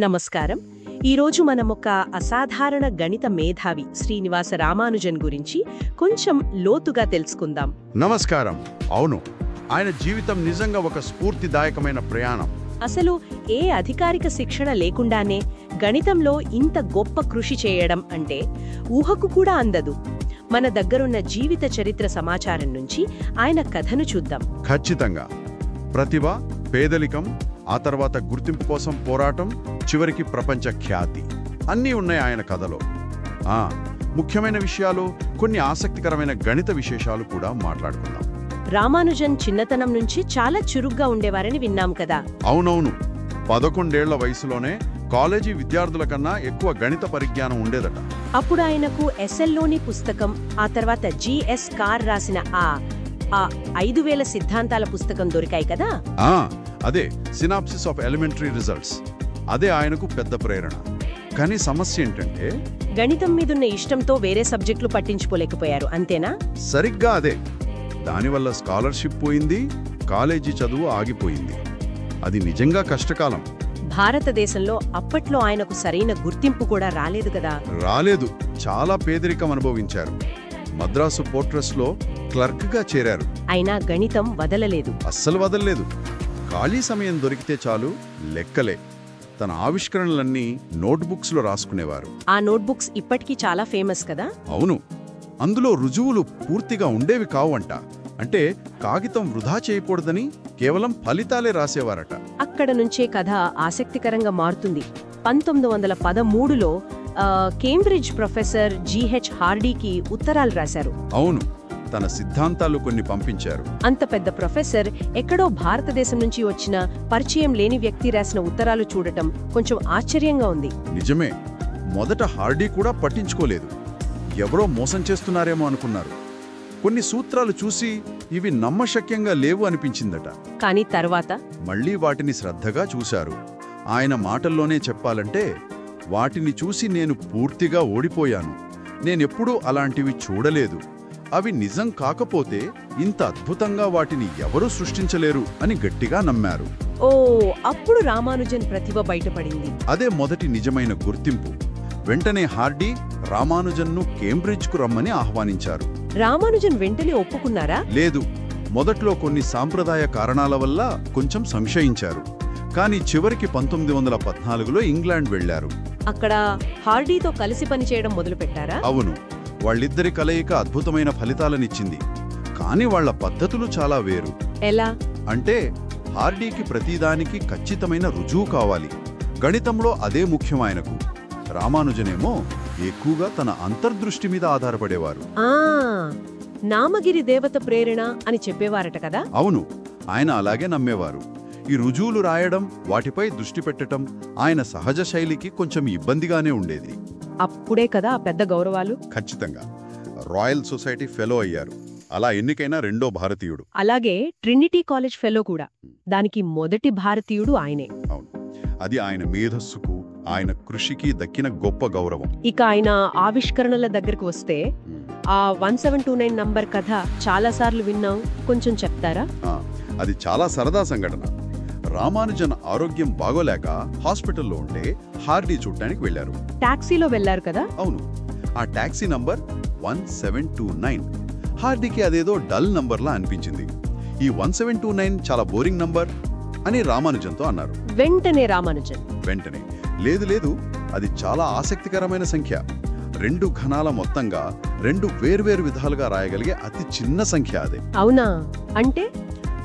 నమస్కారం. ఈరోజు మనం ఒక అసాధారణ గణిత మేధావి శ్రీనివాస రామానుజన్ గురించి కొంచెం లోతుగా తెలుసుకుందాం. నమస్కారం. అవును, ఆయన జీవితం నిజంగా ఒక స్ఫూర్తిదాయకమైన ప్రయాణం. అసలు ఏ అధికారిక శిక్షణ లేకుండానే గణితంలో ఇంత గొప్ప కృషి చేయడం అంటే ఊహకు కూడా అందదు. మన దగ్గరున్న జీవిత చరిత్ర సమాచారం నుంచి ఆయన కథను చూద్దాం. ఖచ్చితంగా. ప్రతిభ, పేదరికం, ఆ తర్వాత గుర్తింపు కోసం పోరాటం, చివరికి ప్రపంచ ఖ్యాతి అన్నీ ఉన్నాయి ఆయన కథలో. ముఖ్యమైన విషయాలు, కొన్ని ఆసక్తికరమైన గణిత విశేషాలు కూడా మాట్లాడుకుందాం. రామానుజన్ చిన్నతనం నుంచి చాలా చురుగ్గా ఉండేవారని విన్నాం కదా. అవునవును, 11 ఏళ్ల వయసులోనే కాలేజీ విద్యార్థుల కన్నా ఎక్కువ గణిత పరిజ్ఞానం ఉండేదట. అప్పుడు ఆయనకు ఎస్ఎల్లోని పుస్తకం, ఆ తర్వాత జిఎస్ కార్ రాసిన ఆ 5000 సిద్ధాంతాల పుస్తకం దొరికాయి కదా. అదే సినాప్సిస్ ఆఫ్ ఎలిమెంటరీ రిజల్ట్స్. అదే ఆయనకు పెద్ద ప్రేరణ. కానీ సమస్య ఏంటంటే గణితం మీదున్న ఇష్టంతో వేరే సబ్జెక్టులు పట్టించుకోలేకపోయారు, అంతేనా? సరిగ్గా అదే. దానివల్ల స్కాలర్షిప్ పోయింది, కాలేజీ చదువు ఆగిపోయింది. అది నిజంగా కష్టకాలం. భారతదేశంలో అప్పట్లో ఆయనకు సరైన గుర్తింపు కూడా రాలేదు కదా. రాలేదు. చాలా పేదరికం అనుభవించారు. మద్రాసు పోర్ట్రస్లో క్లర్క్గా చేరారు. అయినా గణితం వదలలేదు. అస్సలు వదలలేదు. ఖాళీ సమయం దొరికితే చాలు లెక్కలే. తన ఆవిష్కరణలన్నీ నోట్బుక్స్లో రాసుకునేవారు. ఆ నోట్బుక్స్ ఇప్పటికీ చాలా ఫేమస్ కదా. అవును, అందులో రుజువులు పూర్తిగా ఉండేవి కావంట. అంటే కాగితం వృధా చేయకూడదని కేవలం ఫలితాలే రాసేవారట. అక్కడ నుంచే కథ ఆసక్తికరంగా మారుతుంది. 1913లో కేంబ్రిడ్జ్ ప్రొఫెసర్ జిహెచ్ హార్డీకి ఉత్తరాలు రాశారు. అవును, తన సిద్ధాంతాలు కొన్ని పంపించారు. అంత పెద్ద ప్రొఫెసర్ ఎక్కడో భారతదేశం నుంచి వచ్చిన పరిచయం లేని వ్యక్తి రాసిన ఉత్తరాలు చూడటం కొంచెం ఆశ్చర్యంగా ఉంది. నిజమే. మొదట హార్డీ కూడా పట్టించుకోలేదు. ఎవరో మోసం చేస్తున్నారేమో అనుకున్నారు. కొన్ని సూత్రాలు చూసి ఇవి నమ్మశక్యంగా లేవు అనిపించిందట. కానీ తర్వాత మళ్లీ వాటిని శ్రద్ధగా చూశారు. ఆయన మాటల్లోనే చెప్పాలంటే, వాటిని చూసి నేను పూర్తిగా ఓడిపోయాను. నేనెప్పుడూ అలాంటివి చూడలేదు. అవి నిజం కాకపోతే ఇంత అద్భుతంగా వాటిని ఎవరూ సృష్టించలేరు అని గట్టిగా నమ్మారు. అప్పుడు రామానుజన్ ప్రతిభ బయటపడింది. అదే మొదటి నిజమైన గుర్తింపు. వెంటనే హార్డీ రామానుజన్ను కేంబ్రిడ్జ్కు రమ్మని ఆహ్వానించారు. రామానుజన్ వెంటనే ఒప్పుకున్నారా? లేదు. మొదట్లో కొన్ని సాంప్రదాయ కారణాల వల్ల కొంచెం సంశయించారు. కానీ చివరికి 1914లో ఇంగ్లాండ్ వెళ్లారు. అక్కడ హార్డీతో కలిసి పనిచేయడం మొదలుపెట్టారా? అవును, వాళ్ళిద్దరి కలయిక అద్భుతమైన ఫలితాలనిచ్చింది. కానీ వాళ్ల పద్ధతులు చాలా వేరు. ఎలా అంటే హార్డీకి ప్రతిదానికి ఖచ్చితమైన రుజువు కావాలి. గణితంలో అదే ముఖ్యం ఆయనకు. రామానుజనేమో ఎక్కువగా తన అంతర్దృష్టి మీద ఆధారపడేవారు. నామగిరి దేవత ప్రేరణ అని చెప్పేవారట కదా. అవును, ఆయన అలాగే నమ్మేవారు. ఈ రుజువులు రాయడం, వాటిపై దృష్టి పెట్టడం ఆయన సహజ శైలికి కొంచెం ఇబ్బందిగానే ఉండేది. అప్పుడే కదా పెద్ద గౌరవాలు. ఖచ్చితంగా. రాయల్ సొసైటీ ఫెలో అయ్యారు. అలా ఎన్నికైన రెండో భారతీయుడు. అలాగే ట్రినిటీ కాలేజ్ ఫెలో కూడా. దానికి మొదటి భారతీయుడు ఆయనే. అవును, అది ఆయన మేధస్సుకు, ఆయన కృషికి దక్కిన గొప్ప గౌరవం. ఇక ఆయన ఆవిష్కరణల దగ్గరకు వస్తే ఆ 1729 నంబర్ కథ చాలాసార్లు విన్నాం, కొంచెం చెప్తారా? అది చాలా సరదా సంఘటన. రామానుజన్ ఆరోగ్యం బాగోలేక హాస్పిటల్లో ఉంటే హార్డీ చూడ్డానికి వెళ్లారు. టాక్సీలో వెళ్లారు కదా. అవును, ఆ టాక్సీ నంబర్ 1729. హార్డీకి అదేదో డల్ నంబర్లా అనిపించింది. ఈ 1729 చాలా బోరింగ్ నంబర్ అని రామానుజన్తో అన్నారు. వెంటనే రామానుజన్ లేదు లేదు, అది చాలా ఆసక్తికరమైన సంఖ్య. 2 ఘనాల మొత్తంగా 2 వేర్వేరు విధాలుగా రాయగలిగే అతి చిన్న సంఖ్య అదే. అవునా?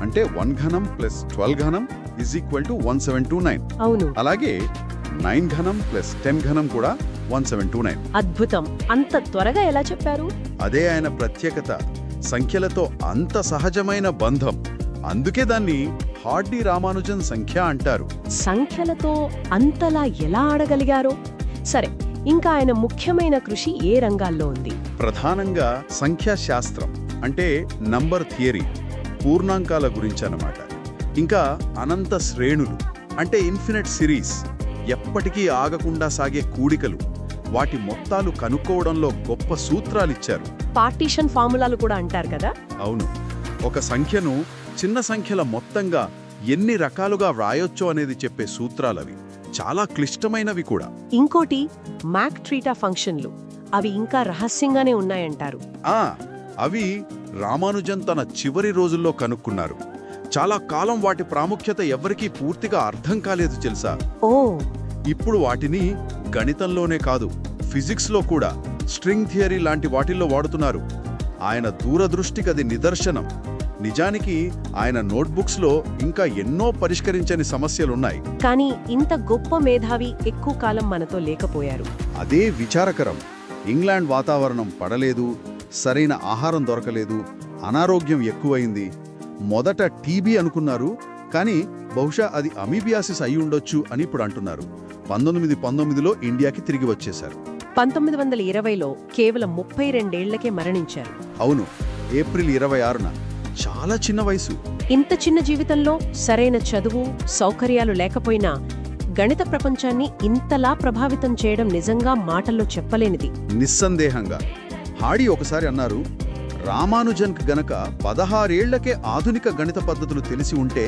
అంటే 1 ఘనం ప్లస్ 12 ఘనం ఈజ్ ఈక్వల్ టు 1729. అవును. అలాగే 9 ఘనం ప్లస్ 10 ఘనం కూడా 1729. అద్భుతం. అంత త్వరగా ఎలా చెప్పారు? అదే ఆయన ప్రత్యేకత. సంఖ్యలతో అంత సహజమైన బంధం. అందుకే దాన్ని హార్డీ రామానుజన్ సంఖ్య అంటారు. సంఖ్యలతో అంతలా ఎలా ఆడగలిగారో. సరే, ఇంకా ఆయన ముఖ్యమైన కృషి ఏ రంగాల్లో ఉంది? ప్రధానంగా సంఖ్యాశాస్త్రం, అంటే నంబర్ థియరీ, పూర్ణాంకాల గురించి అన్నమాట. ఇంకా అనంత శ్రేణులు, అంటే ఇన్ఫినిట్ సిరీస్, ఎప్పటికీ ఆగకుండా సాగే కూడికలు, వాటి మొత్తాలు కనుక్కోవడంలో గొప్ప సూత్రాలిచ్చారు. పార్టీషన్ ఫార్ములాలు కూడా అంటారు కదా. అవును, ఒక సంఖ్యను చిన్న సంఖ్యల మొత్తంగా ఎన్ని రకాలుగా వ్రాయొచ్చో అనేది చెప్పే సూత్రాలవి. చాలా క్లిష్టమైనవి కూడా. ఇంకోటి మ్యాక్ ట్రీటా ఫంక్షన్లు. అవి ఇంకా రహస్యంగానే ఉన్నాయంటారు. అవి రామానుజన్ తన చివరి రోజుల్లో కనుక్కున్నారు. చాలా కాలం వాటి ప్రాముఖ్యత ఎవ్వరికీ పూర్తిగా అర్థం కాలేదు తెలుసా. ఓ, ఇప్పుడు వాటిని గణితంలోనే కాదు, ఫిజిక్స్లో కూడా, స్ట్రింగ్ థియరీ లాంటి వాటిల్లో వాడుతున్నారు. ఆయన దూరదృష్టికి అది నిదర్శనం. నిజానికి ఆయన నోట్బుక్స్లో ఇంకా ఎన్నో పరిష్కరించని సమస్యలున్నాయి. కానీ ఇంత గొప్ప మేధావి ఎక్కువ కాలం మనతో లేకపోయారు. అదే విచారకరం. ఇంగ్లాండ్ వాతావరణం పడలేదు, సరైన ఆహారం దొరకలేదు, అనారోగ్యం ఎక్కువైంది. మొదట టీబీ అనుకున్నారు, కానీ బహుశా అది అమీబియాసిస్ అయి ఉండొచ్చు అని ఇప్పుడు అంటున్నారు. 1919లో ఇండియాకి తిరిగి వచ్చేశారు. 1920లో కేవలం 32 ఏళ్లకే మరణించారు. అవును, ఏప్రిల్ 26న. చాలా చిన్న వయసు. ఇంత చిన్న జీవితంలో సరైన చదువు, సౌకర్యాలు లేకపోయినా గణిత ప్రపంచాన్ని ఇంతలా ప్రభావితం చేయడం నిజంగా మాటల్లో చెప్పలేనిది. నిస్సందేహంగా. హాడీ ఒకసారి అన్నారు, రామానుజన్కి గనక 16 ఏళ్లకే ఆధునిక గణిత పద్ధతులు తెలిసి ఉంటే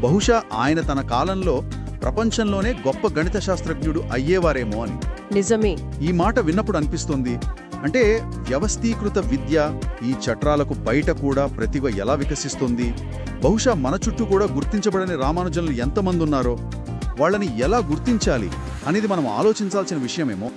బహుశా ఆయన తన కాలంలో ప్రపంచంలోనే గొప్ప గణిత శాస్త్రజ్ఞుడు అయ్యేవారేమో అని. నిజమే. ఈ మాట విన్నప్పుడు అనిపిస్తోంది, అంటే వ్యవస్థీకృత విద్య, ఈ చట్రాలకు బయట కూడా ప్రతిభ ఎలా వికసిస్తుంది. బహుశా మన చుట్టూ కూడా గుర్తించబడని రామానుజన్లు ఎంతమంది ఉన్నారో, వాళ్ళని ఎలా గుర్తించాలి అనేది మనం ఆలోచించాల్సిన విషయమేమో.